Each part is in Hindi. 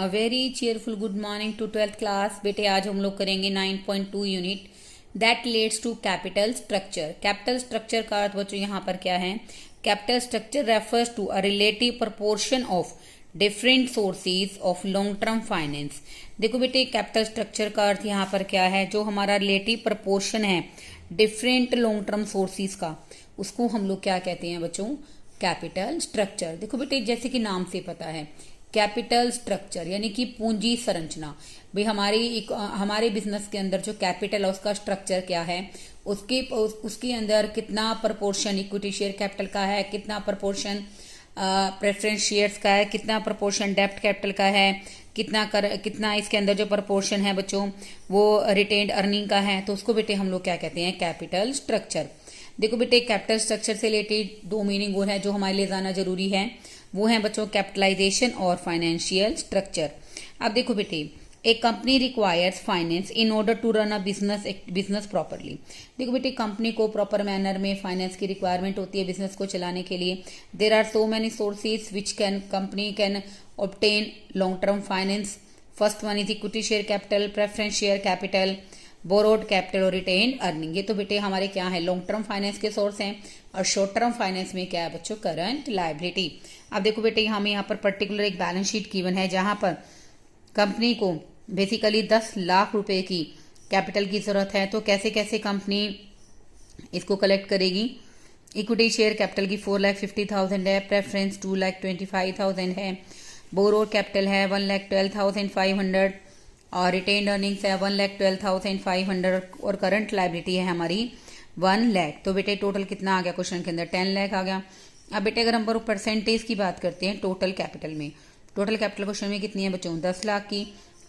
A very cheerful good morning to 12th class. बेटे आज हम लोग करेंगे 9.2 unit that relates to capital structure. Capital structure का अर्थ बच्चों यहाँ पर क्या है? Capital structure refers to a relative proportion of different sources of long term finance. देखो बेटे कैपिटल स्ट्रक्चर का अर्थ यहाँ पर क्या है? जो हमारा रिलेटिव प्रपोर्शन है डिफरेंट लॉन्ग टर्म सोर्सेज का, उसको हम लोग क्या कहते हैं बच्चों? Capital structure. देखो बेटे जैसे कि नाम से पता है कैपिटल स्ट्रक्चर यानी कि पूंजी संरचना। भाई हमारे बिजनेस के अंदर जो कैपिटल है उसका स्ट्रक्चर क्या है, उसके अंदर कितना प्रपोर्शन इक्विटी शेयर कैपिटल का है, कितना प्रपोर्शन प्रेफरेंस शेयर्स का है, कितना प्रपोर्शन डेब्ट कैपिटल का है, कितना इसके अंदर जो प्रपोर्शन है बच्चों वो रिटेन्ड अर्निंग का है। तो उसको बेटे हम लोग क्या कहते हैं? Capital structure. देखो बेटे कैपिटल स्ट्रक्चर से रिलेटेड दो मीनिंग वो है जो हमारे लिए जाना जरूरी है, वो है बच्चों कैपिटलाइजेशन और फाइनेंशियल स्ट्रक्चर। अब देखो बेटे एक company requires finance in order to run a business properly. देखो बेटे कंपनी को प्रॉपर मैनर में फाइनेंस की रिक्वायरमेंट होती है बिजनेस को चलाने के लिए। There are so many sources which company can obtain long term finance. First one is equity share capital, preference share capital, borrowed capital और रिटेन अर्निंग। ये तो बेटे हमारे क्या है? लॉन्ग टर्म फाइनेंस के सोर्स हैं। और शॉर्ट टर्म फाइनेंस में क्या है बच्चों? Current liability. अब देखो बेटे हमें यहाँ पर पर्टिकुलर एक बैलेंस शीट गिवन है जहां पर कंपनी को बेसिकली 10 लाख रुपए की कैपिटल की जरूरत है। तो कैसे कैसे कंपनी इसको कलेक्ट करेगी? इक्विटी शेयर कैपिटल की 4,50,000 है, प्रेफरेंस 2,25,000 है, बोरोड कैपिटल है 1,12,500 और रिटेन्ड अर्निंग्स है 1,12,500 और करंट लायबिलिटी है हमारी 1 लाख। तो बेटे टोटल कितना आ गया क्वेश्चन के अंदर? 10 लाख आ गया। अब बेटे अगर हम परसेंटेज की बात करते हैं टोटल कैपिटल में, टोटल कैपिटल क्वेश्चन में कितनी है बच्चों? 10 लाख की।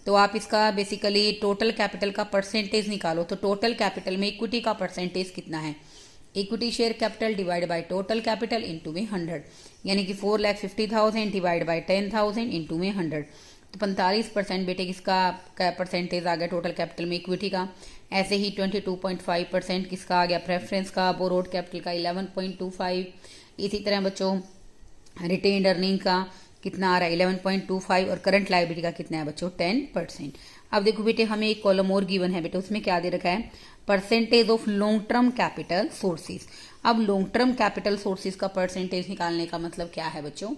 तो आप इसका बेसिकली टोटल कैपिटल का परसेंटेज निकालो। तो टोटल कैपिटल में इक्विटी का परसेंटेज कितना है? Equity share capital divide by total capital into में 100, यानी कि 4,50,000 डिवाइड बाय 10,000 इंटू में 100। तो 45% बेटे किसका परसेंटेज आ गया टोटल कैपिटल में? इक्विटी का। ऐसे ही 22.5% किसका आ गया? प्रेफरेंस का। बोरोड कैपिटल का 11.25। इसी तरह बच्चों रिटेन्ड अर्निंग का कितना आ रहा है? 11.25 और करंट लायबिलिटी का कितना है बच्चों? 10%। अब देखो बेटे हमें एक कॉलम और गिवन है बेटे, उसमें क्या दे रखा है? Percentage of long term capital sources. अब लॉन्ग टर्म कैपिटल सोर्सेज का परसेंटेज निकालने का मतलब क्या है बच्चों?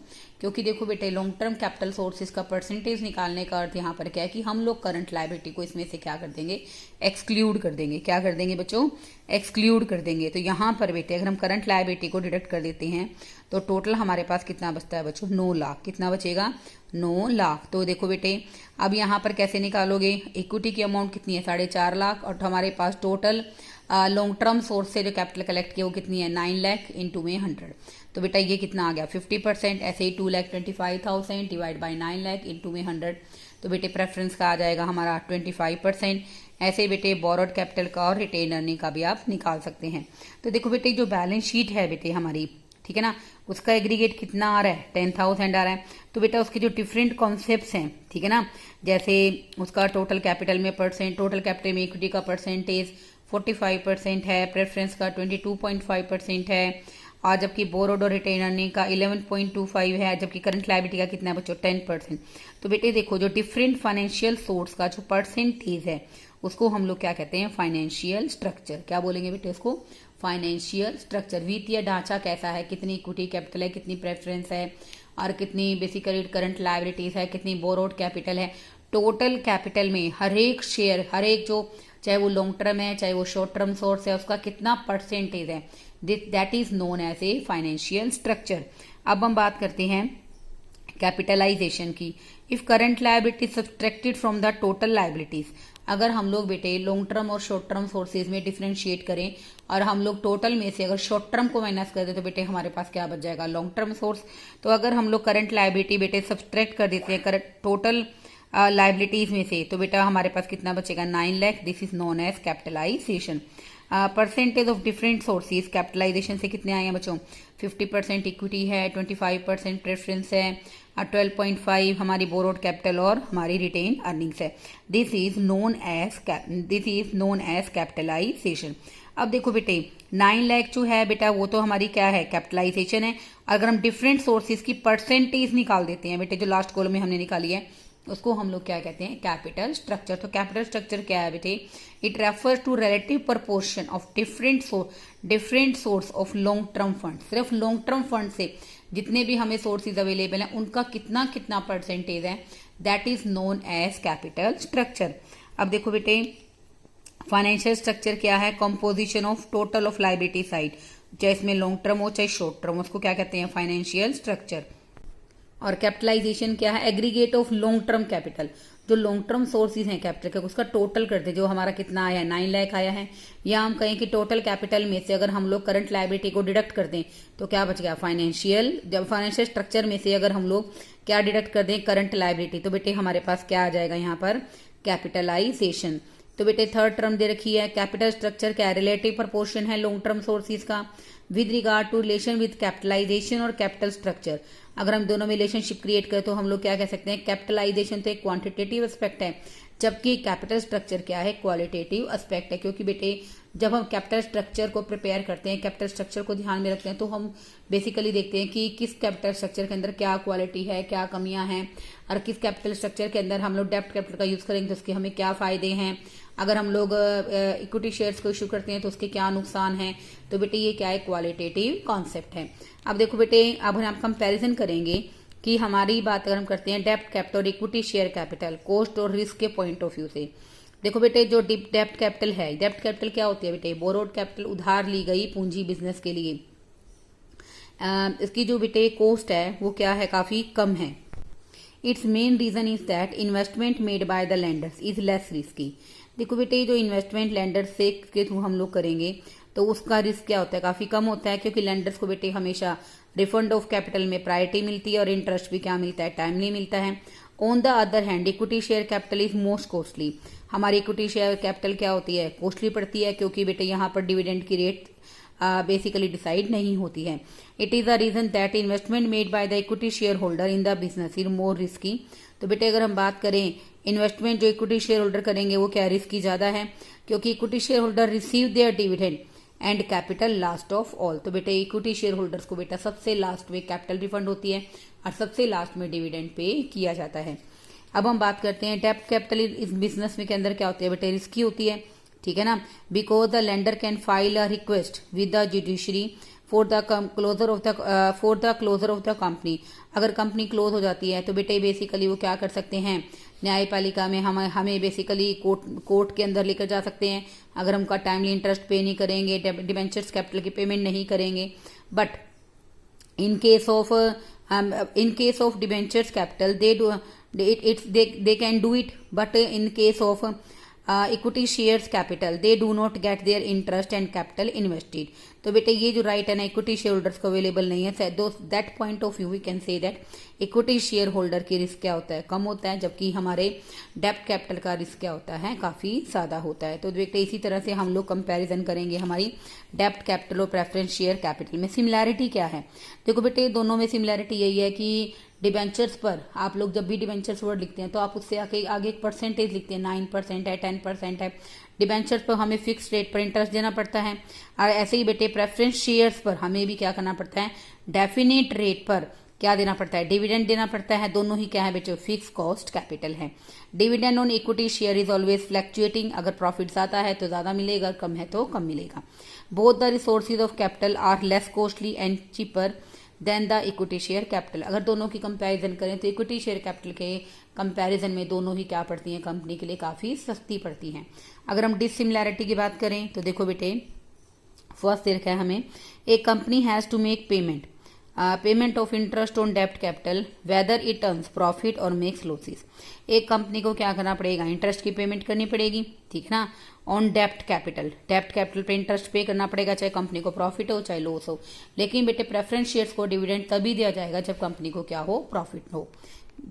क्योंकि देखो बेटे लॉन्ग टर्म कैपिटल सोर्सेज का परसेंटेज निकालने का अर्थ यहाँ पर क्या है कि हम लोग करंट लायबिलिटी को इसमें से क्या कर देंगे? एक्सक्लूड कर देंगे। क्या कर देंगे बच्चों? एक्सक्लूड कर देंगे। तो यहाँ पर बेटे अगर हम करंट लायबिलिटी को डिडक्ट कर देते हैं तो टोटल हमारे पास कितना बचता है बच्चों? 9 लाख। कितना बचेगा? 9 लाख। तो देखो बेटे अब यहाँ पर कैसे निकालोगे? इक्विटी की अमाउंट कितनी है? 4.5 लाख और हमारे पास टोटल लॉन्ग टर्म सोर्स से जो कैपिटल कलेक्ट किया वो कितनी है? 9 लाख इंटू में 100। तो बेटा ये कितना आ गया? 50%। ऐसे ही 2,25,000 डिवाइड बाई 9 लाख इंटू में 100। तो बेटे प्रेफरेंस का आ जाएगा हमारा 25%। ऐसे ही बेटे बोरोड कैपिटल का और रिटेन अर्निंग का भी आप निकाल सकते हैं। तो देखो बेटे जो बैलेंस शीट है बेटे हमारी, ठीक है ना, उसका एग्रीगेट कितना आ रहा है? 10,000 आ रहा है। तो बेटा उसके जो डिफरेंट कॉन्सेप्ट्स हैं, ठीक है ना, जैसे उसका टोटल कैपिटल में परसेंट, टोटल कैपिटल में इक्विटी का परसेंटेज 45% है, प्रेफरेंस का 22.5% है, और जबकि बोरोड और रिटेन अर्निंग का 11.25 है, जबकि करंट लायबिलिटी का कितना है बच्चों? 10%। तो बेटे देखो जो डिफरेंट फाइनेंशियल सोर्स का जो परसेंटेज है उसको हम लोग क्या कहते हैं? Financial structure. क्या बोलेंगे बेटे उसको? Financial structure. वित्तीय ढांचा कैसा है? कितनी इक्विटी कैपिटल है, कितनी प्रेफरेंस है और कितनी बेसिकली करंट लायबिलिटीज है, कितनी बोरोड कैपिटल है। टोटल कैपिटल में हर एक शेयर, हर एक जो चाहे वो लॉन्ग टर्म है चाहे वो शॉर्ट टर्म सोर्स है, उसका कितना परसेंटेज है, that is known as a financial structure. अब हम बात करते हैं कैपिटलाइजेशन की। If current liability subtracted from the total liabilities, अगर हम लोग बेटे लॉन्ग टर्म और शॉर्ट टर्म सोर्सेज में डिफरेंशिएट करें और हम लोग टोटल में से अगर शॉर्ट टर्म को माइनस कर दे तो बेटे हमारे पास क्या बच जाएगा? Long term source. तो अगर हम लोग करंट लायबिलिटी बेटे सब्ट्रैक्ट कर देते हैं टोटल लायबिलिटीज में से तो बेटा हमारे पास कितना बचेगा? 9 lakh. This is known as capitalization. Percentage of different sources, capitalization से कितने आए हैं बच्चों? 50% इक्विटी है, 25% प्रेफरेंस है, 12.5 हमारी बोरोड कैपिटल और हमारी रिटेन अर्निंग्स है। This is known as capitalization. अब देखो बेटे 9 लाख जो है बेटा वो तो हमारी क्या है? कैपिटलाइजेशन है। अगर हम डिफरेंट सोर्सेज की परसेंटेज निकाल देते हैं बेटे, जो लास्ट कॉलम में हमने निकाली है उसको हम लोग क्या कहते हैं, कैपिटल स्ट्रक्चर। तो कैपिटल स्ट्रक्चर क्या है बेटे, it refers to relative proportion of different source of long term fund. सिर्फ लॉन्ग टर्म फंड से जितने भी हमें सोर्सेज अवेलेबल हैं उनका कितना कितना परसेंटेज है, that is known as capital structure. अब देखो बेटे, फाइनेंशियल स्ट्रक्चर क्या है, composition of total of liability side, चाहे इसमें लॉन्ग टर्म हो चाहे शॉर्ट टर्म, उसको क्या कहते हैं, फाइनेंशियल स्ट्रक्चर। और कैपिटलाइजेशन क्या है, aggregate of long term capital, जो लॉन्ग टर्म सोर्सेज हैं कैपिटल के उसका टोटल करते, जो हमारा कितना आया है, 9 लाख आया है, या हम कहें कि टोटल कैपिटल में से अगर हम लोग करंट लायबिलिटी को डिडक्ट कर दें तो क्या बच गया, फाइनेंशियल। जब फाइनेंशियल स्ट्रक्चर में से अगर हम लोग क्या डिडक्ट कर दें, करंट लायबिलिटी, तो बेटे हमारे पास क्या आ जाएगा यहाँ पर, कैपिटलाइजेशन। तो बेटे थर्ड टर्म दे रखी है, कैपिटल स्ट्रक्चर क्या रिलेटिव प्रोपोर्शन है लॉन्ग टर्म सोर्सेज का with regard to relation with capitalization और कैपिटल स्ट्रक्चर। अगर हम दोनों में रिलेशनशिप क्रिएट करें तो हम लोग क्या कह सकते हैं, कैपिटलाइजेशन तो एक क्वांटिटेटिव एस्पेक्ट है, जबकि कैपिटल स्ट्रक्चर क्या है, क्वालिटेटिव एस्पेक्ट है। क्योंकि बेटे जब हम कैपिटल स्ट्रक्चर को प्रिपेयर करते हैं, कैपिटल स्ट्रक्चर को ध्यान में रखते हैं, तो हम बेसिकली देखते हैं कि किस कैपिटल स्ट्रक्चर के अंदर क्या क्वालिटी है, क्या कमियां हैं, और किस कैपिटल स्ट्रक्चर के अंदर हम लोग डेब्ट कैपिटल का यूज करेंगे तो उसके हमें क्या फायदे हैं, अगर हम लोग इक्विटी शेयर्स को इशू करते हैं तो उसके क्या नुकसान है। तो बेटे ये क्या है, क्वालिटेटिव कॉन्सेप्ट है। अब देखो बेटे, अब हम कंपैरिजन करेंगे कि हमारी बात अगर हम करते हैं डेब्ट कैपिटल और इक्विटी शेयर कैपिटल, कॉस्ट और रिस्क के पॉइंट ऑफ व्यू से। देखो बेटे, जो डेब्ट कैपिटल है, डेब्ट कैपिटल क्या होती है बेटे, बोरोड कैपिटल, उधार ली गई पूंजी बिजनेस के लिए। इसकी जो बेटे कॉस्ट है वो क्या है, काफी कम है। Its main reason is that investment made by the lenders is less risky. देखो बेटे, जो इन्वेस्टमेंट लेंडर से के थ्रू हम लोग करेंगे तो उसका रिस्क क्या होता है, काफी कम होता है, क्योंकि लेंडर्स को बेटे हमेशा रिफंड ऑफ कैपिटल में प्रायोरिटी मिलती है और इंटरेस्ट भी क्या मिलता है, टाइमली मिलता है। On the other hand equity share capital is most costly. हमारी इक्विटी शेयर कैपिटल क्या होती है, कॉस्टली पड़ती है, क्योंकि बेटे यहाँ पर डिविडेंड की रेट बेसिकली डिसाइड नहीं होती है। It is the reason that investment made by the equity share holder in the business is more risky. तो बेटे अगर हम बात करें, इन्वेस्टमेंट जो इक्विटी शेयर होल्डर करेंगे वो क्या रिस्की ज्यादा है, क्योंकि equity share holder receive there dividend and capital last of all. तो बेटे इक्विटी शेयर होल्डर्स को बेटा सबसे लास्ट में कैपिटल रिफंड होती है और सबसे लास्ट में डिविडेंड पे किया जाता है। अब हम बात करते हैं डेब्ट कैपिटल इस बिजनेस में के अंदर क्या होती है बेटे, रिस्की होती है, ठीक है ना, because the lender can file a request with the judiciary for the closure of the company. अगर कंपनी क्लोज हो जाती है तो बेटे बेसिकली वो क्या कर सकते हैं, न्यायपालिका में हमें बेसिकली कोर्ट के अंदर लेकर जा सकते हैं अगर हमका टाइमली इंटरेस्ट पे नहीं करेंगे, डिबेंचर्स कैपिटल की पेमेंट नहीं करेंगे। But in case of debentures capital they can do it, but in case of equity shares capital they do not get their interest and capital invested. तो बेटे ये जो राइट है ना इक्विटी शेयर होल्डर्स को अवेलेबल नहीं है। That point of view we can say that equity share holder की रिस्क क्या होता है, कम होता है, जबकि हमारे डेब्ट कैपिटल का रिस्क क्या होता है, काफी ज्यादा होता है। तो बेटे इसी तरह से हम लोग कंपैरिजन करेंगे हमारी डेब्ट कैपिटल और प्रेफरेंस शेयर कैपिटल में। सिमिलैरिटी क्या है, देखो बेटे दोनों में सिमिलैरिटी यही है कि डिबेंचर्स पर आप लोग जब भी डिबेंचर्स वर्ड लिखते हैं तो आप उससे आगे एक परसेंटेज लिखते हैं, 9% है, 10% है। डिबेंचर्स पर हमें फिक्स रेट पर इंटरेस्ट देना पड़ता है, और ऐसे ही बेटे प्रेफरेंस शेयर्स पर हमें भी क्या करना पड़ता है, डेफिनेट रेट पर क्या देना पड़ता है, डिविडेंड देना पड़ता है। दोनों ही क्या है बेटे, फिक्स कॉस्ट कैपिटल है। Dividend on equity share is always fluctuating, अगर प्रॉफिट ज्यादा है तो ज्यादा मिलेगा, कम है तो कम मिलेगा। Both the resources of capital R less costly and cheaper than the equity share capital. अगर दोनों की कंपैरिजन करें तो इक्विटी शेयर कैपिटल के कंपैरिजन में दोनों ही क्या पड़ती हैं, कंपनी के लिए काफी सस्ती पड़ती हैं। अगर हम डिसिमिलैरिटी की बात करें तो देखो बेटे फर्स्ट देखा है हमें, एक company has to make payment of interest on डेब्ट capital whether it earns profit और मेक्स लॉसेस। एक कंपनी को क्या करना पड़ेगा, इंटरेस्ट की पेमेंट करनी पड़ेगी, ठीक है ना, ऑन डेब्ट कैपिटल पे इंटरेस्ट पे करना पड़ेगा, चाहे कंपनी को प्रॉफिट हो चाहे लॉस हो। लेकिन बेटे प्रेफरेंस शेयर्स को डिविडेंड तभी दिया जाएगा जब कंपनी को क्या हो, प्रॉफिट हो।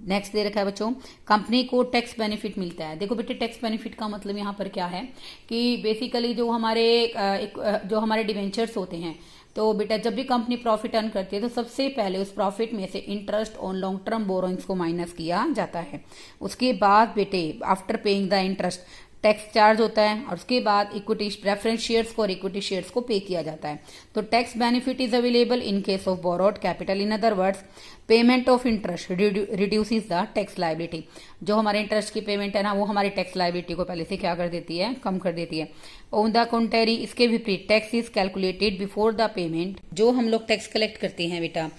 नेक्स्ट दे रखा है बच्चों, कंपनी को टैक्स बेनिफिट मिलता है। देखो बेटे टैक्स बेनिफिट का मतलब यहाँ पर क्या है कि बेसिकली जो हमारे डिवेंचर्स होते हैं, तो बेटा जब भी कंपनी प्रॉफिट अर्न करती है तो सबसे पहले उस प्रॉफिट में से interest on long term borrowings को माइनस किया जाता है। उसके बाद बेटे after paying the interest tax charge होता है और उसके बाद इक्विटी प्रेफरेंस शेयर्स को और इक्विटी शेयर्स को पे किया जाता है। तो tax benefit is available in case of borrowed capital. In other words, payment of interest reduces the tax liability. जो हमारे इंटरेस्ट की पेमेंट है ना, वो हमारी टैक्स लायबिलिटी को पहले से क्या कर देती है, कम कर देती है। ऑन द कॉन्ट्रेरी, इसके विपरीत, tax is calculated before the payment. जो हम लोग टैक्स कलेक्ट करते हैं बेटा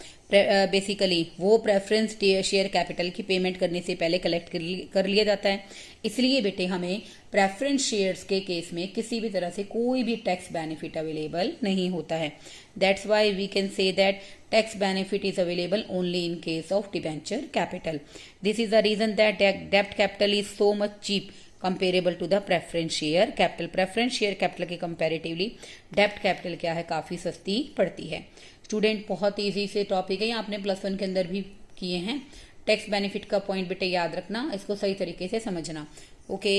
बेसिकली वो प्रेफरेंस शेयर कैपिटल की पेमेंट करने से पहले कलेक्ट कर लिया जाता है। इसलिए बेटे हमें प्रेफरेंस शेयर्स के केस में किसी भी तरह से कोई भी टैक्स बेनिफिट अवेलेबल नहीं होता है। That's why we can say that tax benefit is available only in case of debenture capital. This is the reason that डेब्ट capital is so much cheap comparable to the preference share capital. Preference share capital के कंपेरेटिवली डेब्ट कैपिटल क्या है, काफी सस्ती पड़ती है। स्टूडेंट बहुत इजी से टॉपिक है, ये आपने +1 के अंदर भी किए हैं। टैक्स बेनिफिट का पॉइंट बेटे याद रखना, इसको सही तरीके से समझना। ओके।